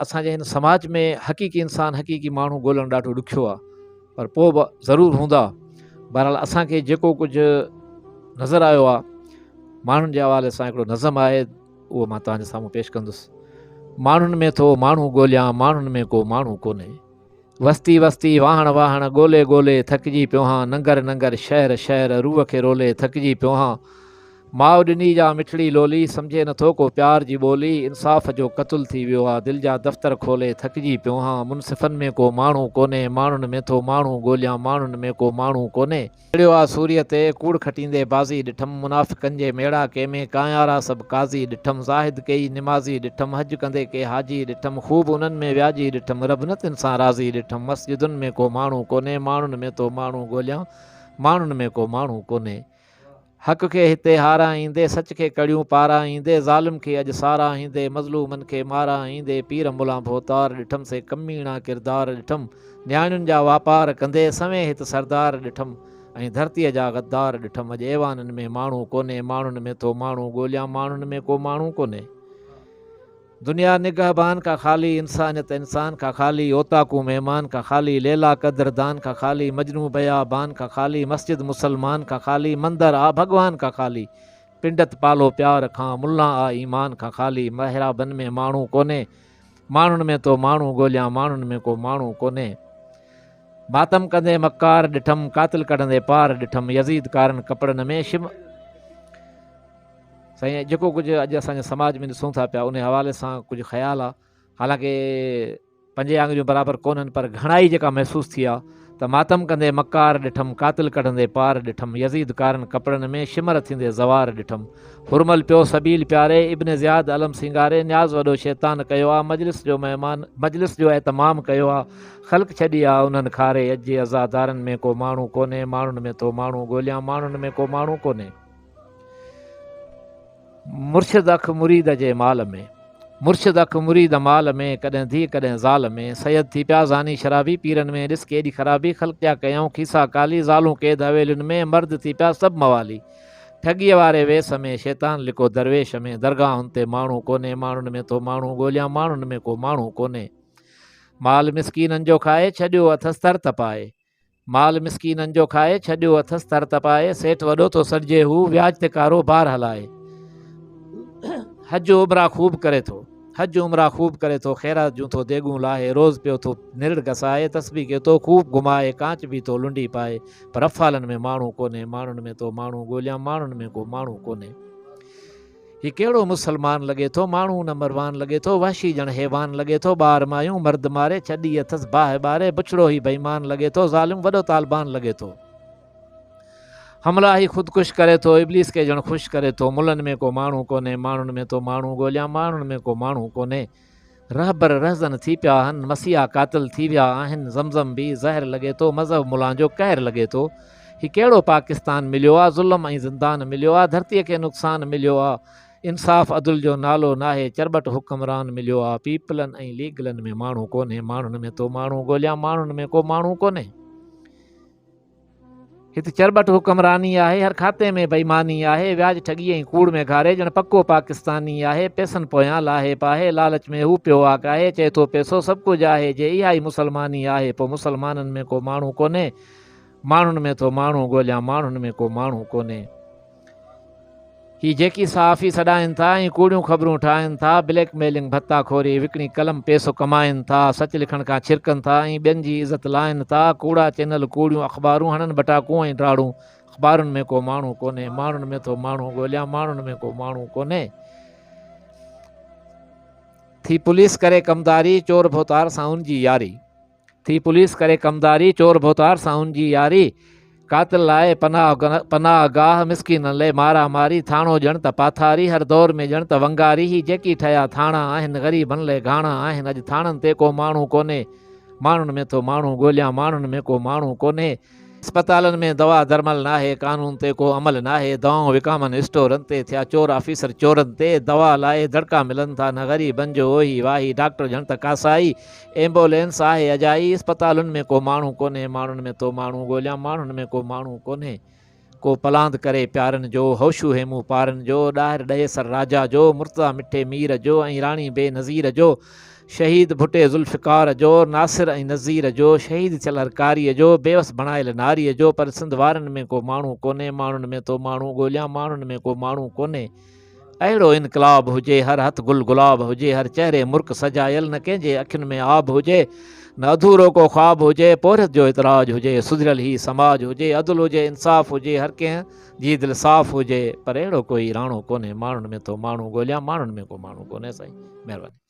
असांजे हिन समाज में हक़ीक़ी इंसान हक़ीक़ी माण्हू ॻोल्हणु ॾाढो ॾुखियो आहे, पर पोइ बि ज़रूरु हूंदा। बहरहाल असांखे जेको कुझु नज़र आयो आहे माण्हुनि जे हवाले सां हिकिड़ो नज़म आहे, उहो मां तव्हांजे साम्हूं पेश कंदुसि। माण्हुनि में थो माण्हू ॻोल्हियां, माण्हुनि में को माण्हू कोन्हे। वस्ती वस्ती वाहण वाहण ॻोल्हे ॻोल्हे थकिजी पियो हां, नंगर नंगर शहर शहर रूह खे रोले थकिजी पियो हां। माउ ॾिनी जा मिठड़ी लोली, सम्झे नथो को प्यार जी ॿोली, इंसाफ़ जो क़तल थी वियो आहे, दिलि जा दफ़्तर खोले थकिजी पियो हां। मुनसिफ़नि में को माण्हू कोन्हे, माण्हुनि में थो माण्हू ॻोल्हियां, माण्हुनि में को माण्हू कोन्हे। चढ़ियो आहे सूर्य ते कूड़ खटींदे बाज़ी ॾिठमि, मुनाफ़िक़नि जे मेड़ा कंहिंमें कायारा सभु काज़ी ॾिठमि। ज़ाहिद कई निमाज़ी ॾिठमि, हज कंदे के हाजी ॾिठमि, ख़ूब उन्हनि में वियाजी ॾिठमि, रब न तिन सां राज़ी ॾिठमि। मस्जिदुनि में को माण्हू कोन्हे, माण्हुनि में थो माण्हू ॻोल्हियां, माण्हुनि में को माण्हू कोन्हे। हक़ खे हिते हाराईंदे, सच खे कड़ियूं पाराईंदे, ज़ालिम खे अॼु साराईंदे, मज़लूमनि खे माराईंदे, पीर मुला भोतार ॾिठमि, से कमीणा किरदार ॾिठमि, न्याणियुनि जा वापार कंदे सवें हिते सरदार ॾिठमि, ऐं धरतीअ जा गद्दार ॾिठमि। अॼु ऐवाननि में माण्हू कोन्हे, माण्हुनि में थो माण्हू ॻोल्हियां, माण्हुनि में को माण्हू कोन्हे। दुनिया निगहबान का खाली, इंसानियत इंसान का खाली, ओताकू मेहमान का खाली, लैला कदरदान का खाली, मजनू बयाबान का खाली, मस्जिद मुसलमान का खाली, मंदिर आ भगवान का खाली, पिंडत पालो प्यार खां, मुल्ला आ ईमान का खाली। महराबन में माण्हू कोन्हे, माण्हुनि में तो माण्हू ॻोल्हियां, माण्हुनि में को माण्हू कोन्हे। मातम कंदे मकार ॾिठमि, कातिल कढंदे पार ॾिठमि, यज़ीद कारण कपिड़नि में शिम। साईं जेको कुझु अॼु असांजे समाज में ॾिसूं था पिया उन हवाले सां कुझु ख़्यालु आहे, हालांकि पंजे आङुरियूं बराबरि कोन्हनि, पर घणाई जेका महसूसु थी आहे त मातम कंदे मकार ॾिठमि, कातिल कढंदे पार ॾिठमि, यज़ीद कारण कपिड़नि में शिमर थींदे ज़वार ॾिठमि। हुरमल पियो सबील प्यारे, इब्न ज़ियाद अलम सिंगारे, न्याज़ वॾो शैतान कयो आहे, मजलिस जो महिमान मजलिस जो एतमाम कयो आहे, ख़ल्क़ छॾी आहे उन्हनि खारे, अॼु अज़ादारनि में को माण्हू कोन्हे, माण्हुनि में थो माण्हू ॻोल्हियां, माण्हुनि में को माण्हू कोन्हे। मुर्शिद अख मुरीद जे माल में, मुर्शिद अख मुरीद माल में, कॾहिं धी कॾहिं ज़ाल में, सैयद थी पिया ज़ानी शराबी, पीरनि में ॾिस केॾी ख़राबी, ख़ल्क़ जा कयऊं खीसा काली, ज़ालूं क़ैद हवेलियुनि में, मर्द थी पिया सभु मवाली, ठॻीअ वारे वेस में, शैतान लिको दरवेश में, दरगाहुनि ते माण्हू कोन्हे, माण्हुनि में थो माण्हू ॻोल्हियां, माण्हुनि में को माण्हू कोन्हे। माल मिसकीननि जो खाए छॾियो अथसि तर तपाए, माल मिसकीननि जो खाए छॾियो अथसि तर तपाए, सेठ वॾो थो सॾिजे हू व्याज ते कारोबार हलाए। हज उमरा ख़ूब करे थो, हज उमरा ख़ूब करे थो, ख़ैरात जूं थो देगूं लाहे, रोज़ पियो थो निड़ घसाए, तस्बीह के थो ख़ूब घुमाए, कांच बि थो लुंडी पाए, पर अफ़ालनि में माण्हू कोन्हे, माण्हुनि में थो माण्हू ॻोल्हियां, माण्हुनि में को माण्हू कोन्हे। हीउ कहिड़ो मुसलमान लॻे थो, माण्हू नंबरवान लॻे थो, वहशी ॼण हैवान लॻे थो, ॿार मायूं मर्द मारे, छॾी अथसि बाहि ॿारे, बुछड़ो ई बेईमान लॻे थो, ज़ालिम वॾो तालिबान लॻे थो। हमला ही ख़ुदकुश करे थो, इब्लीस खे ॼण ख़ुशि करे थो, मुल्हनि में को माण्हू कोन्हे, माण्हुनि में थो माण्हू ॻोल्हियां, माण्हुनि में को माण्हू कोन्हे। रहबर रहज़न थी पिया आहिनि, मसीहा कातिल थी विया आहिनि, ज़मज़म बि ज़हर लॻे थो, मज़हब मुल्हां जो कहर लॻे थो। हीउ कहिड़ो पाकिस्तान मिलियो आहे, ज़ुल्म ऐं ज़िंदान मिलियो आहे, धरतीअ खे नुक़सानु मिलियो आहे, इंसाफ़ अदुल जो नालो नाहे, चरबट हुक्मरान मिलियो आहे, पीपलनि ऐं लीगलनि में माण्हू कोन्हे, माण्हुनि में थो माण्हू ॻोल्हियां, माण्हुनि में को माण्हू कोन्हे। हिते चरबट हुक्मरानी आहे, हर खाते में बेईमानी आहे, व्याज ठॻी ऐं कूड़ में घारे, ॼण पको पाकिस्तानी आहे, पैसनि पोयां लाहे पाहे, लालच में हू पियो आकाहे, चए थो पैसो सभु कुझु आहे, जे इहा ई मुसलमानी आहे, पोइ मुसलमाननि में को माण्हू कोन्हे, माण्हुनि में थो माण्हू ॻोल्हियां, माण्हुनि में को माण्हू कोन्हे। ही जेकी सहाफ़ी सॾाइनि था ऐं कूड़ियूं ख़बरूं ठाहिनि था, ब्लैकमेलिंग भत्ताखोरी विकिणी कलम पैसो कमाइनि था, सच लिखण खां छिरकनि था ऐं ॿियनि जी इज़त लाहिनि था, कूड़ा चैनल कूड़ियूं अख़बारूं हणनि बटाकूं ऐं ड्राड़ूं, अख़बारुनि में को माण्हू कोन्हे, माण्हुनि में थो माण्हू ॻोल्हियां, माण्हुनि में को माण्हू कोन्हे। थी पुलिस करे कमदारी, चोर भोतार सां उन जी यारी, थी पुलिस करे कमदारी, चोर भोतार सां उन जी यारी, कातिल लाइ पनाह गाह, मिसकीननि लाइ मारा मारी, थाणो ॼण त पाथारी, हर दौर में ॼण त वंगारी, ही जेकी ठहिया थाणा आहिनि, ग़रीबनि लाइ घाणा आहिनि, अॼु थाणनि ते को माण्हू कोन्हे, माण्हुनि में थो माण्हू ॻोल्हियां, माण्हुनि में को माण्हू कोन्हे। अस्पतालनि में दवा दरमल नाहे, कानून ते को अमल नाहे, दवाऊं विकामनि स्टोरनि ते, थिया चोर ऑफिसर चोरनि ते, दवा लाइ दड़का मिलनि था, न ग़रीबनि जो ओही वाही, डॉक्टर ॼण त कासाई, एम्बुलेंस आहे अजाई, अस्पतालुनि में को माण्हू कोन्हे, माण्हुनि में थो माण्हू ॻोल्हियां, माण्हुनि में को माण्हू कोन्हे। को पलांद करे प्यारनि जो, होशू हेमू पारनि जो, ॾाहिर ॾहे सर राजा जो, मुर्तज़ा मिठे मीर जो ऐं राणी बेनज़ीर जो, शहीद भुटे ज़ुल्फ़िकार जो, नासिर ऐं नज़ीर जो, शहीद थियल हरकारीअ जो, बेवस बणायल नारीअ जो, पर सिंध वारनि में को माण्हू कोन्हे, माण्हुनि में तो माण्हू ॻोल्हियां, माण्हुनि में को माण्हू कोन्हे। अहिड़ो इनकलाब हुजे, हर हथ गुल गुलाब हुजे, हर चेहरे मुर्क सजायल, न कंहिंजे अखियुनि में आब हुजे, न अधूरो को ख्वाब हुजे, पोरत जो इतराज हुजे, सुधरियल ही समाज हुजे, अदल हुजे, इंसाफ़ हुजे, हर कंहिं जी दिलि साफ़ हुजे, पर अहिड़ो कोई राणो कोन्हे, माण्हुनि में तो माण्हू ॻोल्हियां, माण्हुनि में को माण्हू कोन्हे। साईं महिरबानी।